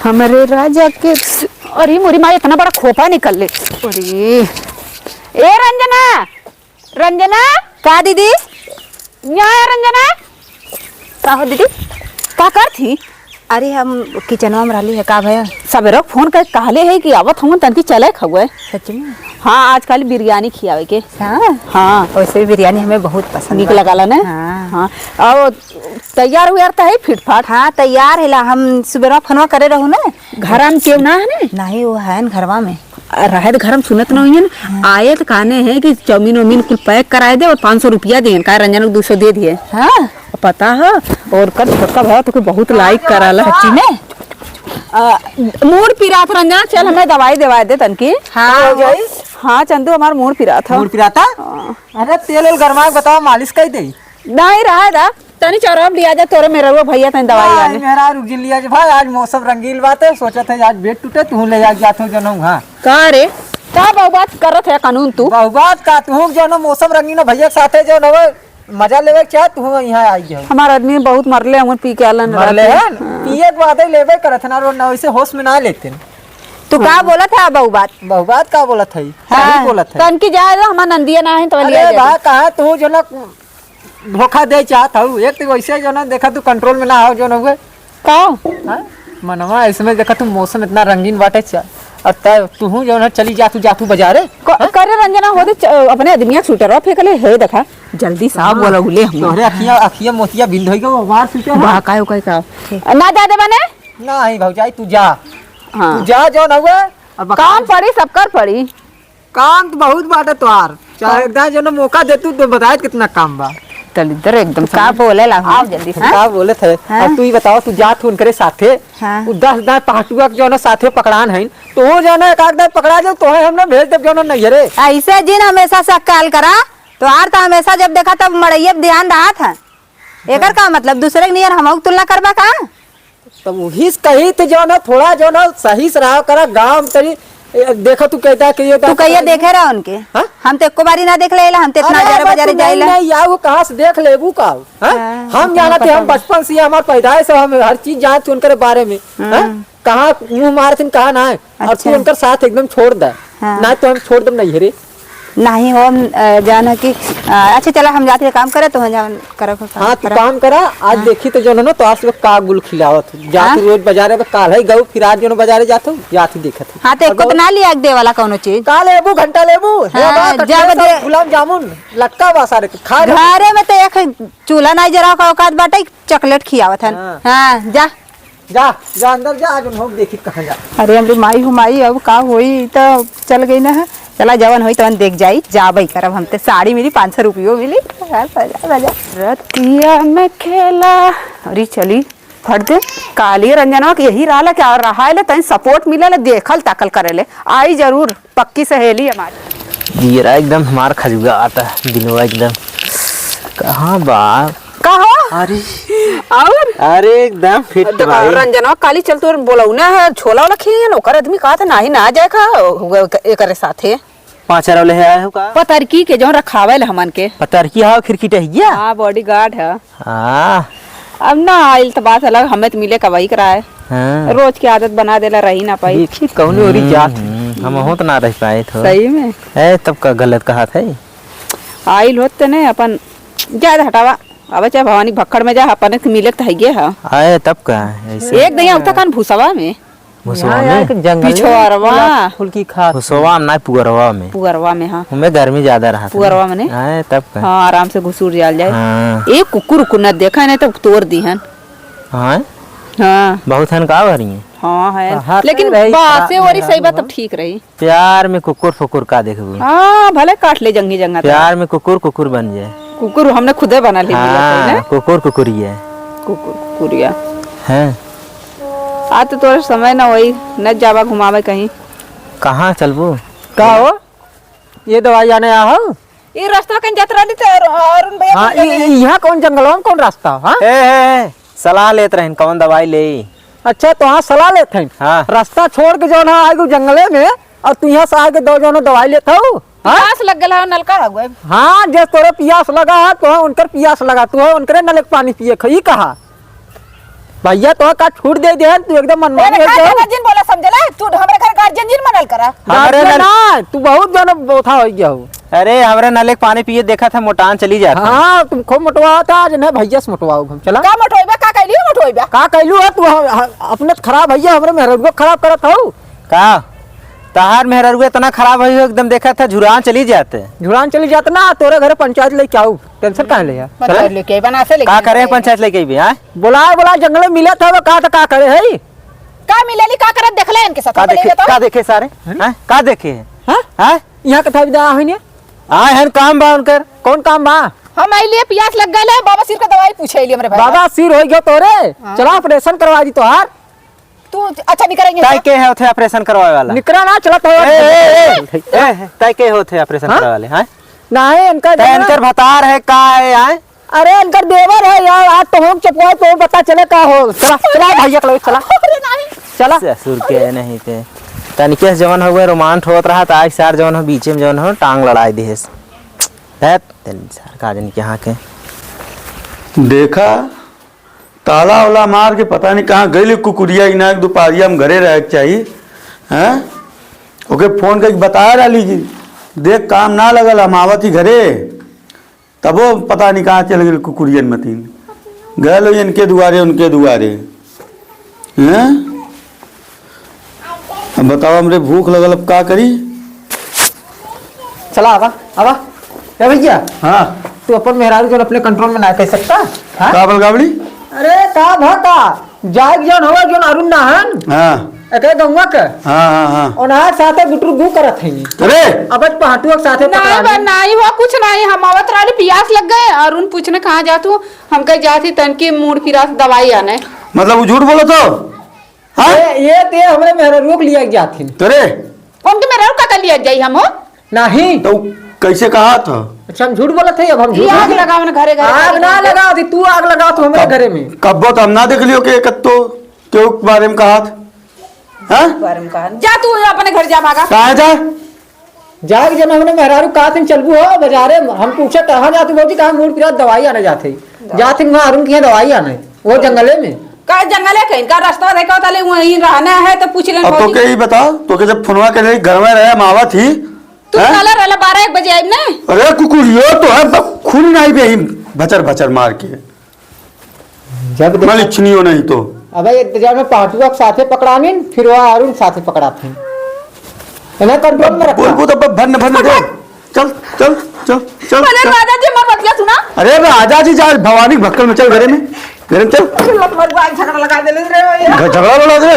हमारे राजा के। अरे मोरी माँ इतना बड़ा खोपा निकल ले। अरे ए रंजना, रंजना का दीदी? यहाँ है रंजना। का हो दीदी? का कर थी? अरे हम किचनवा में रहली है। का भैया सवेरे फोन कर कहले है कि आवत हम तनकी चले खगुए। सच में? हाँ आजकल बिरयानी खियावे के। हाँ हाँ वैसे भी बिरयानी हमें बहुत पसंद निक बा। लगाला ने। हाँ हाँ और तैयार हुआ तो है फिट फाट। हाँ तैयार है ला। हम सुबह फोनवा करे रहू ना। घर में क्यों ना है ने? नहीं वो है न घरवा में। रहे तो घर में सुनत नहीं है। आए तो कहने हैं कि चाउमीन वाउमीन कुल पैक कराए दे और 500 रुपया दिए। का रंजन को 200 दे दिए। हाँ पता है। और कर छोटका भाई तो बहुत लाइक कराला। सच्ची में? मूड पिरा था रंजना, चल हमें दवाई दे दे तनकी। हाँ हाँ चंदू हमारा मूड पिरा था। मूड पिराता? अरे तेल वेल गरमा के बताओ, मालिश कर दे। नहीं रहा था तनी चौराब लिया जा तोरे मेरा वो भैया तनी दवाई आने। मेरा रुक लिया जे भाई, आज मौसम रंगीन बात है। सोचा था आज बेड टूटे तू ले जात हो जनऊ। हाँ का रे का बहु बात करत है कानून तू? बहु बात का तू जो मौसम रंगीन भैया के साथे जो न मजा लेवे चाह तू यहाँ आई जाओ। हमारा आदमी बहुत मरले हम पी के आलन पिए के बाद लेवे करत ना रो वैसे होश में ना लेते। तू का बोला था बहु बात? बहु बात का बोलत है? सही बोलत है। तनकी जाए हमारा नंदिया ना है तो लिया अरे जा। बा कहा तू जो न धोखा दे चाहत हूँ। एक तो वैसे जो न देखा तू कंट्रोल में ना हो जो न हुए का मनवा इसमें देखा तू मौसम इतना रंगीन बाटे और तू जो न चली जातू बाजारे करे रंजना हो दे अपने आदमिया शूटर फेंकले है देखा जल्दी साहब बोला बोले हम तोहरे अखिया मोतिया बिंद होई गो बाहर सुते बा काय काय का ना जा दे बने। नहीं भौजाई तू जा। हाँ तू जा जो न हुए और काम पड़ी सब कर पड़ी। काम तो बहुत बाटे तोहार। चाहे एकदम जो न मौका दे तू तो बताए कितना काम बा। चल इधर एकदम का बोले ला हम जल्दी से? का बोले थे? अब तू ही बताओ, तू जा तू उनके साथे। हाँ। 10 पाटुआ जो न साथे पकड़ान है तो जो न एक पकड़ा जो तो हमने भेज दे जो न नहीं रे। ऐसे जिन हमेशा से काल करा तो आर तो हमेशा जब देखा तब मड़ैया ध्यान रहा था। एकर का मतलब दूसरे के नियर हम तुलना करबा का? तो वही कही तो जो न थोड़ा जो न सही से रहा करा गाँव तरी। देखो तू कहता कि ये तू कहिए देखे रहा उनके? हाँ? हम तो एको बारी ना देख ले हम तो इतना जरा बाजारे जाइला। नहीं यार कहाँ से देख लेबू का? हम जाना थे, हम बचपन से हमारे पैदाइश से हम हर चीज जानते उनके बारे में। कहाँ मुँह मारते कहाँ ना है। और तू उनका साथ एकदम छोड़ दे। ना तो हम छोड़ दम नहीं रे। नहीं हो जाना कि अच्छा चला हम जाते काम करे तो जान करो। हाँ तू काम करा आज। देखी तो जो न तो आज का गुल खिलावत जाती रोज बाजारे में। काल है गऊ फिर आज जो बाजारे जाते हो जाती देखत। हाँ तो एको तो ना लिया दे वाला कोनो चीज। का लेबू घंटा लेबू गुलाब जामुन लक्का बा सारे खा घरे में तो एक चूल्हा नहीं जरा का औकात बाटे चॉकलेट खियावत हन। हाँ जा जा जा अंदर जा। आज हम देखी कहाँ जा। अरे हमारी माई हुमाई अब का होई तो चल गई ना है। चला जवन होई तवन देख जाई जा भाई करब। हम ते साड़ी मिली 500 रुपयो मिली। रतिया में खेला अरे चली फट दे काली रंजना के यही रहा क्या रहा है तन सपोर्ट मिले देखल ताकल करे ले आई जरूर पक्की सहेली हमारी। जीरा एकदम हमार खजुआ आता दिनवा एकदम कहाँ बा कहो अरे और अरे एकदम फिट भाई। रंजना काली चल तो बोलाऊ ना है छोला वाला खिए ओकर आदमी कहा था नाही ना जाए का एकरे साथे 5 वाले है आए हो का पतरकी के जो रखावे ले हमन के पतर की हां खिड़की टहिया। हां बॉडीगार्ड है। हां अब ना आइल तो बात अलग हमें तो मिले कवई कराए। हां रोज की आदत बना देला रही ना पाई। देखी कौन ओरी जात हम हो तो ना रह पाए थे। सही में है तब का गलत कहा था। आइल होते ने अपन ज्यादा हटावा अब चाहे भवानी भक्कड़ में जा अपन मिले तो है हां आए तब का ऐसे एक दई अब तक कान भूसवा में भुसवा में जंगल पिछोरवा फूल की खा भुसवा में ना पुअरवा में। पुअरवा में हां हमें गर्मी ज्यादा रहा था पुअरवा में ने आए तब का। हां आराम से घुसूर जाल जाए। हां एक कुकुर कुन्ना देखा नहीं तो तोड़ दी हन। हां हाँ बहुत हन का भरी है। हाँ है हाँ, लेकिन रही बासे और सही बात अब ठीक रही। प्यार में कुकुर फुकुर का देखबू। हाँ भले काट ले जंगी जंगा प्यार में कुकुर कुकुर बन जाए। कुकुर हमने खुदे बना ली हाँ कुकुर कुकुरिया कुकुर कुकुरिया है। आज तो तोरे समय ना वही न जावा घुमावे कहीं। कहाँ चलबू का हो ये दवाई आने आ हो। ये रास्ता कहीं यात्रा दी तो और भैया हाँ यहाँ कौन जंगलों में कौन रास्ता? हाँ ए सलाह लेत रहन कौन दवाई ले। अच्छा तो हाँ सलाह लेते हैं। हाँ रास्ता छोड़ के जो ना आगे जंगले में और तू यहाँ से आगे दो जो दवाई लेता हो। प्यास लग गया नलका है हाँ जैसे तोरे पियास लगा है तो उनकर पियास लगा तू है उनकरे नल के पानी पिए खई कहा। भैया तो का छूट दे दे तू एकदम मनमानी हो गया जिन बोला समझला तू हमरे घर गार्जियन जिन मनल करा हमारे गार्जियन नल ना तू बहुत जन बोथा हो गया हो। अरे हमारे नल के पानी पिए देखा था मोटान चली जाता हाँ तुम खूब मोटवा था आज नहीं भैया से मोटवाओ हम चला का मठोइबा का कैली मठोइबा का कहलू है तू अपने खराब भैया हमरे मेहरबा खराब करत हो। का तहार मेहररुआ इतना खराब है एकदम देखा था झुरान चली जाते झुरान चली जात ना तोरे घरे पंचायत लेके आऊ टेंशन काहे ले यार मतलब लेके बना से लेके का करे पंचायत लेके भी हां बोला जंगल में मिला था का करे है का मिलेली का करत देखले इनके साथ का देखे सारे हैं का देखे हां हैं यहाँ कथा विदा है ने आए हैं काम बा उनकर कौन काम बा हम आइले प्यास लग गइल है बाबा सिर का दवाई पूछे आइले हमरे भाई बाबा सिर हो गया तोरे चला ऑपरेशन करवा दी तोहार तू अच्छा नहीं करेंगे तय के है उथे ऑपरेशन करवाए वाला निकरा ना चला तो तय के होते ऑपरेशन करवाए वाले हैं नहीं इनका तय इनकर भतार है का है आए अरे इनकर देवर है यार आज तो हम चपवाए तो पता चले का हो चला चला भैया के चला अरे नहीं चला ससुर के नहीं थे तनिके जवन हो गए रोमांट होत रहा था आज सार जवन हो बीच में जवन हो टांग लड़ाई देस है तन सार का जन के यहां के देखा ताला वाला मार के पता नहीं कहाँ गई कुकुरिया इना दोपहरिया में घरे रह के चाहिए हैं ओके फोन करके बताया रही जी देख काम ना लगल हम आवत ही घरे तब वो पता नहीं कहाँ चल गई कुकुरियन मतीन गए इनके दुआरे उनके दुआरे हैं अब बताओ हमरे भूख लगल अब का करी। चला आवा आवा ए भैया हाँ तू अपन मेहरारू जो अपने कंट्रोल में ना कर सकता हाँ? काबल गावड़ी अरे का भाका जाग जन होगा जो अरुण नाहन हाँ एके गंगा के हाँ हाँ हाँ ओनार साथे गुटरू गु करत है अरे अब पहाटुआ के साथे नहीं बा नहीं हुआ कुछ नहीं हम आवत रहे प्यास लग गए और उन पूछने कहाँ जातू हम कहीं जाती तन की मूड फिरा दवाई आने मतलब वो झूठ बोलो तो हाँ ये ते हमरे मेहरारू के लिया जाथिन तोरे हम के मेरा का कर लिया जाई हम हो नहीं तो कैसे कहा था अच्छा हम झूठ बोलत है अब हम झूठ आग लगाओ ना घरे घरे आग ना लगा थी तू आग लगा तो हमारे घरे में कब्बो तो हम ना देख लियो कि कत्तो क्यों बारे में कहा था हाँ बारे में कहा जा तू अपने घर जा भागा कहाँ जा जाग जन हमने मेहरारू कहा दिन चलबू हो बाजारे हम पूछे कहाँ जाते बोलती कहा मूड पिरा दवाई आने जाते जाते वहाँ अरुण की यहाँ दवाई आने वो जंगले में का जंगल है कहीं का रास्ता देखा ताले वहीं रहना है तो पूछ लेना अब तो के ही बताओ तो के जब फोनवा के लिए घर में रहे मावा थी तू हैं? काला रहला 12-1 बजे आइब ना अरे कुकुरियो तो है खून नहीं पे ही भचर भचर मार के जब mal इच्छनियो नहीं तो अब इंतजार में पांचवा के साथे पकड़ानी फिर वह अरुण साथे पकड़ाते इन्हें कंट्रोल में बोल रखा को तो भन भन दे चल चल चल चल अरे चल। राजा जी मत बतिया सुना अरे राजा जी जा भवानी भक्कल में चल घरे में चल झगड़ा लगा दे ले रे झगड़ा लड़ा दे